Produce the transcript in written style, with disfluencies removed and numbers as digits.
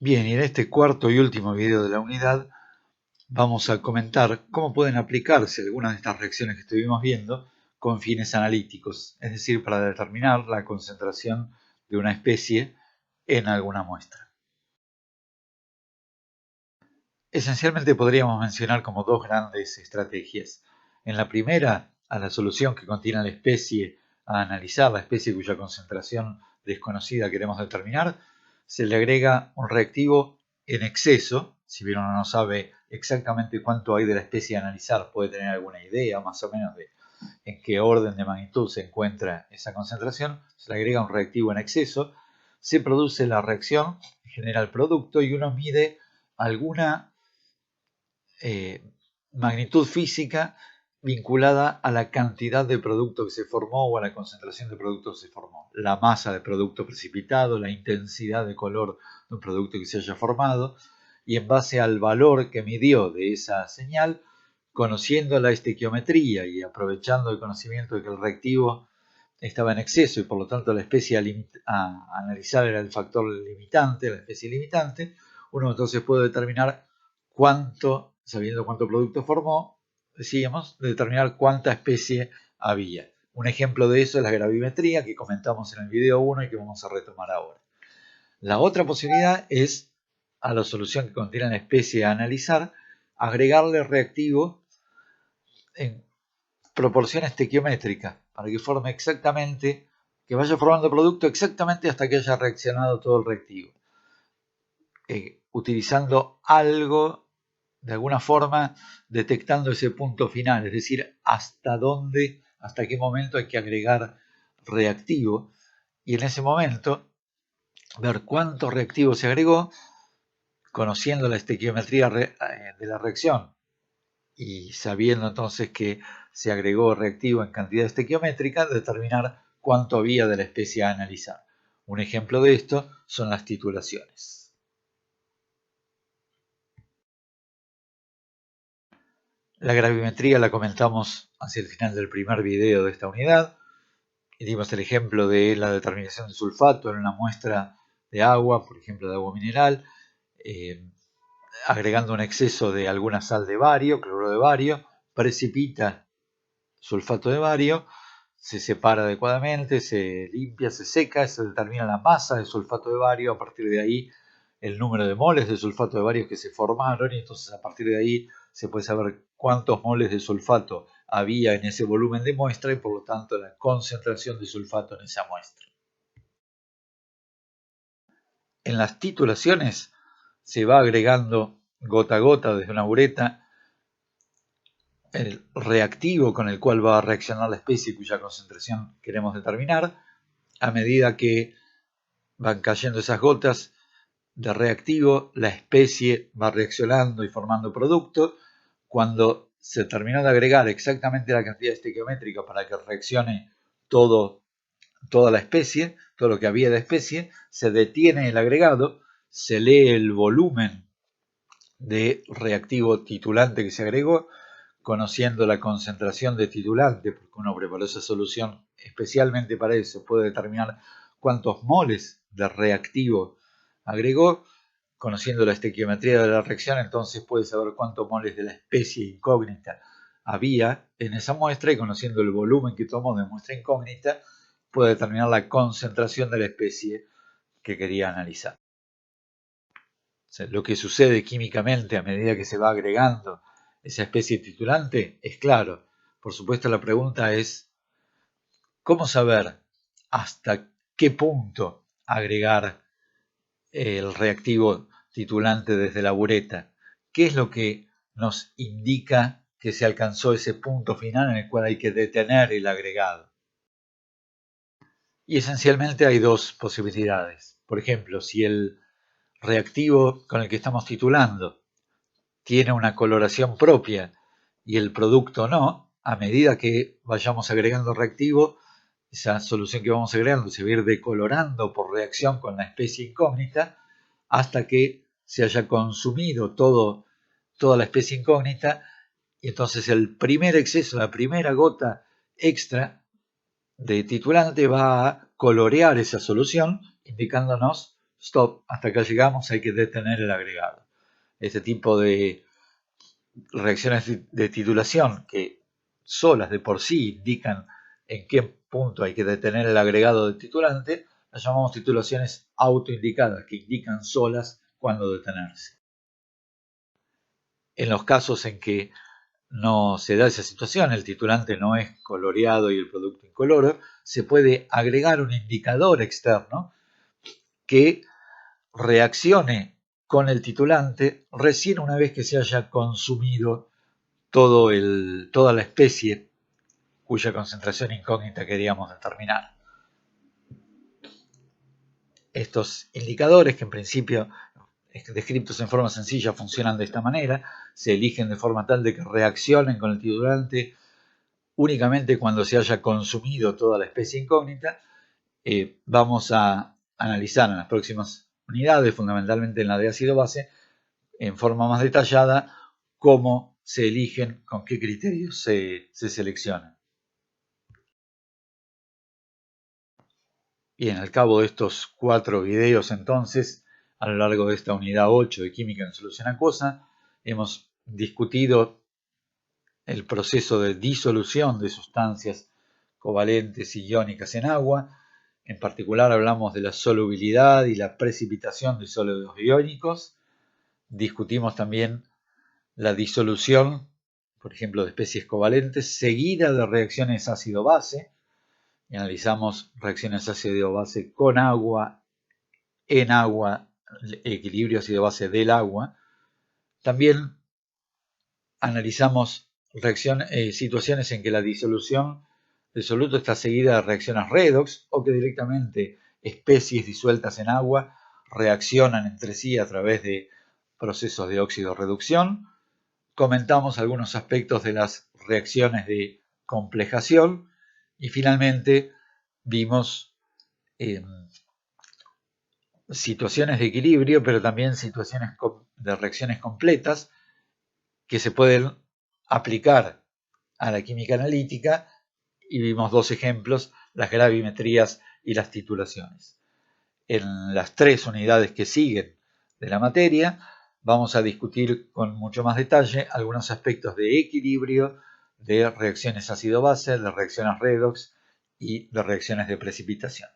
Bien, y en este cuarto y último video de la unidad vamos a comentar cómo pueden aplicarse algunas de estas reacciones que estuvimos viendo con fines analíticos, es decir, para determinar la concentración de una especie en alguna muestra. Esencialmente podríamos mencionar como dos grandes estrategias. En la primera, a la solución que contiene la especie a analizar, la especie cuya concentración desconocida queremos determinar, se le agrega un reactivo en exceso. Si bien uno no sabe exactamente cuánto hay de la especie a analizar, puede tener alguna idea más o menos de en qué orden de magnitud se encuentra esa concentración. Se le agrega un reactivo en exceso, se produce la reacción, genera el producto y uno mide alguna magnitud física vinculada a la cantidad de producto que se formó o a la concentración de producto que se formó. La masa de producto precipitado, la intensidad de color de un producto que se haya formado, y en base al valor que midió de esa señal, conociendo la estequiometría y aprovechando el conocimiento de que el reactivo estaba en exceso y por lo tanto la especie a analizar era el factor limitante, la especie limitante, uno entonces puede determinar cuánto, sabiendo cuánto producto formó, decíamos, determinar cuánta especie había. Un ejemplo de eso es la gravimetría que comentamos en el video 1 y que vamos a retomar ahora. La otra posibilidad es, a la solución que contiene la especie a analizar, agregarle reactivo en proporción estequiométrica para que forme exactamente, que vaya formando producto exactamente hasta que haya reaccionado todo el reactivo. Utilizando algo, de alguna forma, detectando ese punto final, es decir, hasta dónde, hasta qué momento hay que agregar reactivo, y en ese momento ver cuánto reactivo se agregó, conociendo la estequiometría de la reacción y sabiendo entonces que se agregó reactivo en cantidad estequiométrica, determinar cuánto había de la especie a analizar. Un ejemplo de esto son las titulaciones. La gravimetría la comentamos hacia el final del primer video de esta unidad y dimos el ejemplo de la determinación de sulfato en una muestra de agua, por ejemplo de agua mineral, agregando un exceso de alguna sal de bario, cloruro de bario, precipita sulfato de bario, se separa adecuadamente, se limpia, se seca, se determina la masa de sulfato de bario, a partir de ahí el número de moles de sulfato de bario que se formaron y entonces a partir de ahí se puede saber cuántos moles de sulfato había en ese volumen de muestra y por lo tanto la concentración de sulfato en esa muestra. En las titulaciones se va agregando gota a gota desde una bureta el reactivo con el cual va a reaccionar la especie cuya concentración queremos determinar. A medida que van cayendo esas gotas de reactivo, la especie va reaccionando y formando producto. Cuando se terminó de agregar exactamente la cantidad estequiométrica para que reaccione toda la especie, todo lo que había de especie, se detiene el agregado, se lee el volumen de reactivo titulante que se agregó, conociendo la concentración de titulante, porque uno preparó esa solución especialmente para eso, puede determinar cuántos moles de reactivo agregó, conociendo la estequiometría de la reacción, entonces puede saber cuántos moles de la especie incógnita había en esa muestra y conociendo el volumen que tomó de muestra incógnita, puede determinar la concentración de la especie que quería analizar. O sea, lo que sucede químicamente a medida que se va agregando esa especie titulante es claro. Por supuesto, la pregunta es, ¿cómo saber hasta qué punto agregar el reactivo titulante desde la bureta? ¿Qué es lo que nos indica que se alcanzó ese punto final en el cual hay que detener el agregado? Y esencialmente hay dos posibilidades. Por ejemplo, si el reactivo con el que estamos titulando tiene una coloración propia y el producto no, a medida que vayamos agregando reactivo, esa solución que vamos agregando se va a ir decolorando por reacción con la especie incógnita hasta que se haya consumido toda la especie incógnita y entonces el primer exceso, la primera gota extra de titulante va a colorear esa solución indicándonos stop, hasta acá llegamos, hay que detener el agregado. Este tipo de reacciones de titulación que solas de por sí indican en qué punto hay que detener el agregado del titulante, las llamamos titulaciones autoindicadas, que indican solas cuándo detenerse. En los casos en que no se da esa situación, el titulante no es coloreado y el producto incoloro, se puede agregar un indicador externo que reaccione con el titulante recién una vez que se haya consumido toda la especie cuya concentración incógnita queríamos determinar. Estos indicadores, que en principio descritos en forma sencilla, funcionan de esta manera, se eligen de forma tal de que reaccionen con el titulante únicamente cuando se haya consumido toda la especie incógnita. Vamos a analizar en las próximas unidades, fundamentalmente en la de ácido base, en forma más detallada, cómo se eligen, con qué criterios se seleccionan. Bien, al cabo de estos 4 videos entonces, a lo largo de esta unidad 8 de química en solución acuosa, hemos discutido el proceso de disolución de sustancias covalentes y iónicas en agua. En particular hablamos de la solubilidad y la precipitación de sólidos iónicos. Discutimos también la disolución, por ejemplo, de especies covalentes, seguida de reacciones ácido-base. Y analizamos reacciones ácido-base con agua, en agua, equilibrio ácido-base del agua. También analizamos situaciones en que la disolución del soluto está seguida de reacciones redox o que directamente especies disueltas en agua reaccionan entre sí a través de procesos de óxido-reducción. Comentamos algunos aspectos de las reacciones de complejación y finalmente vimos situaciones de equilibrio, pero también situaciones de reacciones completas que se pueden aplicar a la química analítica, y vimos 2 ejemplos, las gravimetrías y las titulaciones. En las 3 unidades que siguen de la materia vamos a discutir con mucho más detalle algunos aspectos de equilibrio, de reacciones ácido-base, de reacciones redox y de reacciones de precipitación.